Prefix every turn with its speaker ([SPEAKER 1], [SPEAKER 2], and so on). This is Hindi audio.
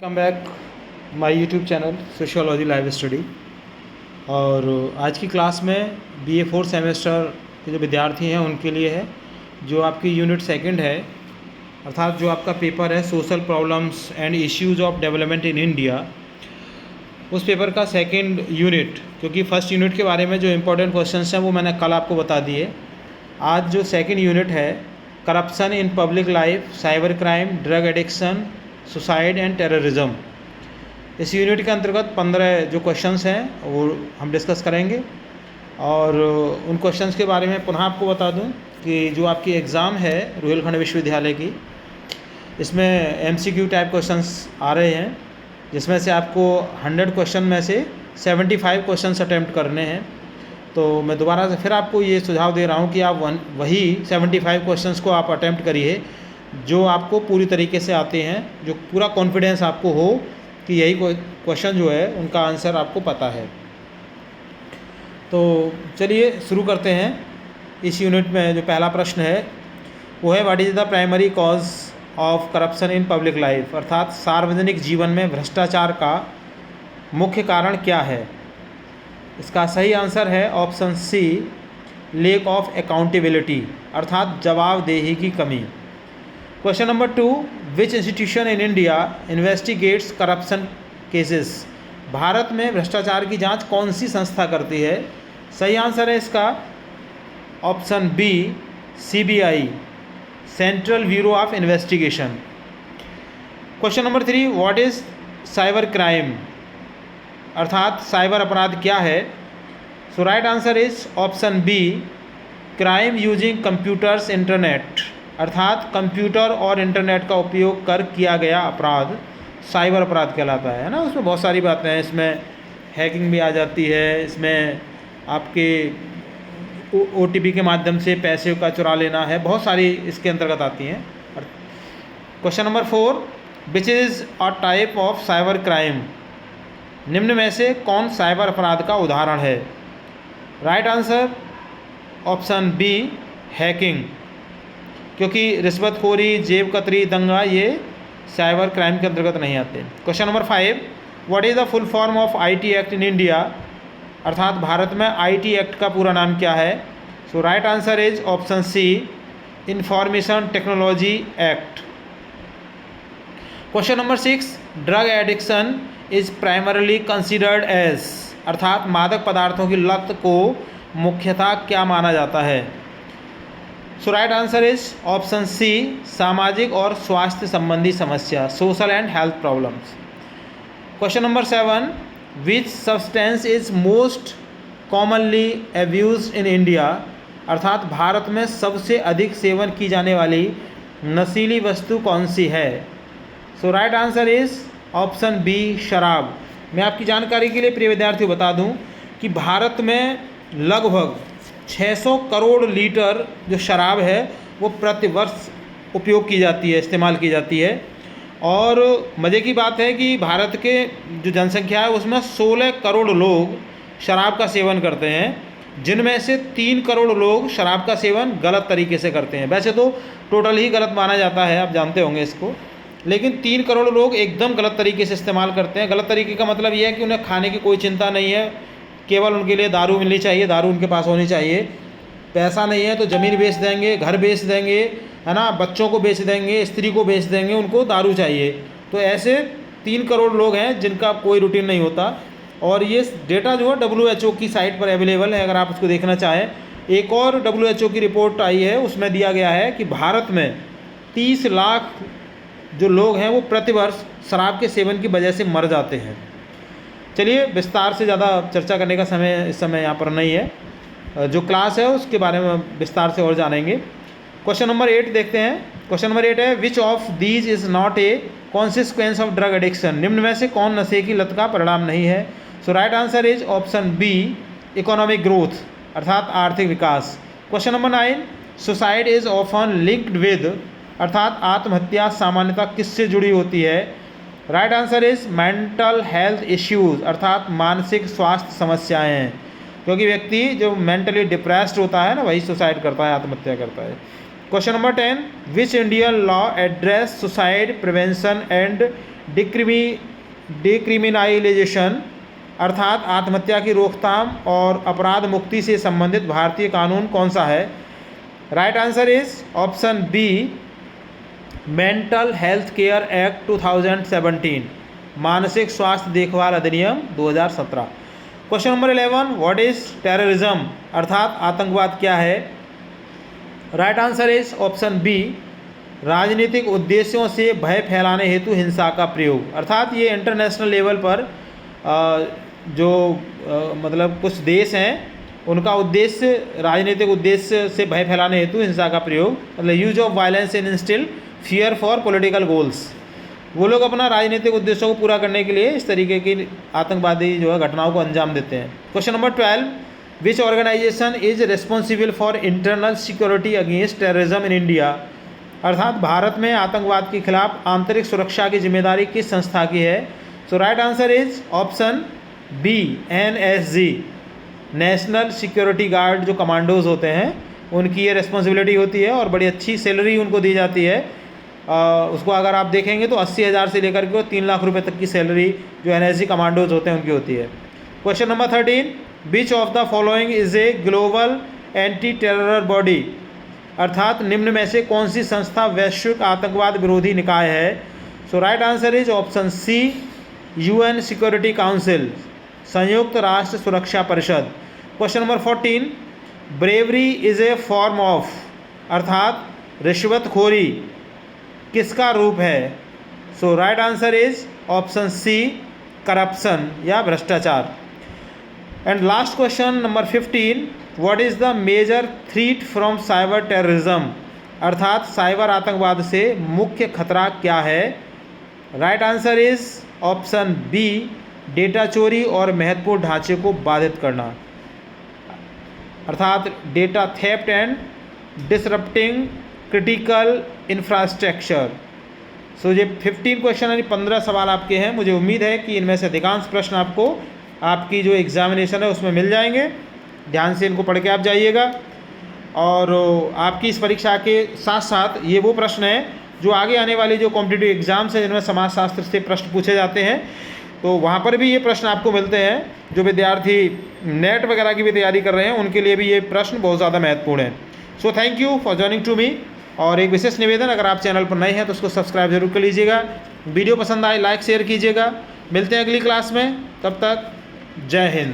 [SPEAKER 1] Welcome back my YouTube channel sociology live study. और आज की क्लास में बीए 4 सेमेस्टर के जो विद्यार्थी हैं उनके लिए है जो आपकी यूनिट सेकंड है, अर्थात जो आपका पेपर है social problems and issues of development in India, उस पेपर का सेकंड यूनिट। क्योंकि फर्स्ट यूनिट के बारे में जो इम्पोर्टेंट क्वेश्चंस हैं वो मैंने कल आपको बता दिए। आज जो सेकंड यूनिट है corruption in public life, cyber crime, drug addiction, suicide and terrorism, इस यूनिट के अंतर्गत 15 जो क्वेश्चंस हैं वो हम डिस्कस करेंगे। और उन क्वेश्चंस के बारे में पुनः आपको बता दूं कि जो आपकी एग्ज़ाम है रुहेलखंड विश्वविद्यालय की, इसमें एमसीक्यू टाइप क्वेश्चंस आ रहे हैं, जिसमें से आपको 100 क्वेश्चन में से 75 क्वेश्चंस अटैम्प्ट करने हैं। तो मैं दोबारा से फिर आपको ये सुझाव दे रहा हूँ कि आप वही 75 क्वेश्चंस को आप अटैम्प्ट करिए जो आपको पूरी तरीके से आते हैं, जो पूरा कॉन्फिडेंस आपको हो कि यही क्वेश्चन जो है उनका आंसर आपको पता है। तो चलिए शुरू करते हैं। इस यूनिट में जो पहला प्रश्न है वो है what is the primary cause of corruption in public life, अर्थात सार्वजनिक जीवन में भ्रष्टाचार का मुख्य कारण क्या है। इसका सही आंसर है option C, lack of accountability, अर्थात जवाबदेही की कमी। Question number 2, which institution in India investigates corruption cases, Bharat में भ्रष्टाचार की जांच कौन सी संस्था करती है। सही आंसर है इसका option B, CBI, central bureau of investigation. Question number 3, what is cyber crime, अर्थात साइबर अपराध क्या है। So right answer is option B, crime using computers internet, अर्थात कंप्यूटर और इंटरनेट का उपयोग कर किया गया अपराध साइबर अपराध कहलाता है ना। उसमें बहुत सारी बातें हैं, इसमें हैकिंग भी आ जाती है, इसमें आपके ओटीपी के माध्यम से पैसे का चुरा लेना है, बहुत सारी इसके अंतर्गत आती हैं। Question number 4, which is a type of cyber crime, निम्न में से कौन साइबर अपराध का उदाहरण है। Right answer option B, hacking, क्योंकि रिश्वतखोरी, जेब कतरी, दंगा ये साइबर क्राइम के अंतर्गत नहीं आते। Question number 5, what is the full form of IT act in India, अर्थात भारत में आईटी एक्ट का पूरा नाम क्या है। So right answer is option C, information technology act. Question number 6, drug addiction is primarily considered as, अर्थात मादक पदार्थों की लत को मुख्यतः क्या माना जाता है। So right answer is option C, सामाजिक और स्वास्थ्य संबंधी समस्या, social and health problems. Question number 7, which substance is most commonly abused in India, अर्थात भारत में सबसे अधिक सेवन की जाने वाली नशीली वस्तु कौन सी है। So right answer is option B, शराब। मैं आपकी जानकारी के लिए प्रिय विद्यार्थियों बता दूं कि भारत में लगभग 600 करोड़ लीटर जो शराब है वो प्रतिवर्ष उपयोग की जाती है, इस्तेमाल की जाती है। और मज़े की बात है कि भारत के जो जनसंख्या है उसमें 16 करोड़ लोग शराब का सेवन करते हैं, जिनमें से 3 करोड़ लोग शराब का सेवन गलत तरीके से करते हैं। वैसे तो टोटल ही गलत माना जाता है, आप जानते होंगे इसको, लेकिन 3 करोड़ लोग एकदम गलत तरीके से इस्तेमाल करते हैं। गलत तरीके का मतलब ये है कि उन्हें खाने की कोई चिंता नहीं है, केवल उनके लिए दारू मिलनी चाहिए, दारू उनके पास होनी चाहिए। पैसा नहीं है तो ज़मीन बेच देंगे, घर बेच देंगे, है ना, बच्चों को बेच देंगे, स्त्री को बेच देंगे, उनको दारू चाहिए। तो ऐसे 3 करोड़ लोग हैं जिनका कोई रूटीन नहीं होता। और ये डेटा जो है WHO की साइट पर अवेलेबल है, अगर आप उसको देखना चाहें। एक और WHO की रिपोर्ट आई है, उसमें दिया गया है कि भारत में 30 लाख जो लोग हैं वो प्रतिवर्ष शराब के सेवन की वजह से मर जाते हैं। चलिए, विस्तार से ज़्यादा चर्चा करने का समय इस समय यहाँ पर नहीं है। जो क्लास है उसके बारे में विस्तार से और जानेंगे। क्वेश्चन नंबर 8 देखते हैं। क्वेश्चन नंबर 8 है, which of these is not a consequence of drug addiction, निम्न में से कौन नशे की लत का परिणाम नहीं है। So right answer is option B, economic growth, अर्थात आर्थिक विकास। Question number 9, suicide is often linked with, अर्थात आत्महत्या सामान्यतः किससे जुड़ी होती है। Right answer is mental health issues, अर्थात मानसिक स्वास्थ्य समस्याएं हैं, क्योंकि व्यक्ति जो मेंटली डिप्रेस्ड होता है ना वही सुसाइड करता है, आत्महत्या करता है। Question number 10, which Indian law address suicide prevention and decriminalisation, अर्थात आत्महत्या की रोकथाम और अपराध मुक्ति से संबंधित भारतीय कानून कौन सा है? Right answer is option B, mental health care act 2017, मानसिक स्वास्थ्य देखभाल अधिनियम 2017। Question number 11, what is terrorism, अर्थात आतंकवाद क्या है? Right answer is option B, राजनीतिक उद्देश्यों से भय फैलाने हेतु हिंसा का प्रयोग, अर्थात ये इंटरनेशनल लेवल पर मतलब कुछ देश हैं उनका उद्देश्य राजनीतिक उद्देश्य से भय फैलाने हेतु हिंसा का प्रयोग, मतलब use of violence in instil fear for political goals, वो लोग अपना राजनीतिक उद्देश्यों को पूरा करने के लिए इस तरीके की आतंकवादी जो है घटनाओं को अंजाम देते हैं। Question number 12, which organization is responsible for internal security against terrorism in India, अर्थात भारत में आतंकवाद के खिलाफ आंतरिक सुरक्षा की जिम्मेदारी किस संस्था की है? So right answer is option B, NSG, national security guard जो कमांडोज होते हैं उनकी ये रिस्पॉन्सिबिलिटी होती है और बड़ी अच्छी सैलरी उनको दी जाती है। उसको अगर आप देखेंगे तो 80,000 से लेकर के 3 लाख रुपए तक की सैलरी जो NSG कमांडोज होते हैं उनकी होती है। Question number 13, which of the following is a global anti terror body, अर्थात निम्न में से कौन सी संस्था वैश्विक आतंकवाद विरोधी निकाय है? So right answer is option C, UN security council, संयुक्त राष्ट्र सुरक्षा परिषद। Question number 14, bribery is a form of, अर्थात रिश्वतखोरी किसका रूप है? So right answer is option C, corruption या भ्रष्टाचार। And last question number 15, what is the major threat from cyber terrorism, अर्थात साइबर आतंकवाद से मुख्य खतरा क्या है? Right answer is option B, data चोरी और महत्वपूर्ण ढांचे को बाधित करना, अर्थात data theft and disrupting critical infrastructure. So ये 15 क्वेश्चन यानी 15 सवाल आपके हैं। मुझे उम्मीद है कि इनमें से अधिकांश प्रश्न आपको आपकी जो एग्जामिनेशन है उसमें मिल जाएंगे। ध्यान से इनको पढ़ के आप जाइएगा और आपकी इस परीक्षा के साथ साथ ये वो प्रश्न हैं जो आगे आने वाली जो कॉम्पिटिटिव एग्जाम्स हैं जिनमें समाजशास्त्र से प्रश्न पूछे जाते हैं, तो वहाँ पर भी ये प्रश्न आपको मिलते हैं। जो विद्यार्थी नेट वगैरह की भी तैयारी कर रहे हैं उनके लिए भी ये प्रश्न बहुत ज़्यादा महत्वपूर्ण है। So thank you for joining to me. और एक विशेष निवेदन, अगर आप चैनल पर नए हैं तो उसको सब्सक्राइब जरूर कर लीजिएगा। वीडियो पसंद आए लाइक शेयर कीजिएगा। मिलते हैं अगली क्लास में, तब तक जय हिंद।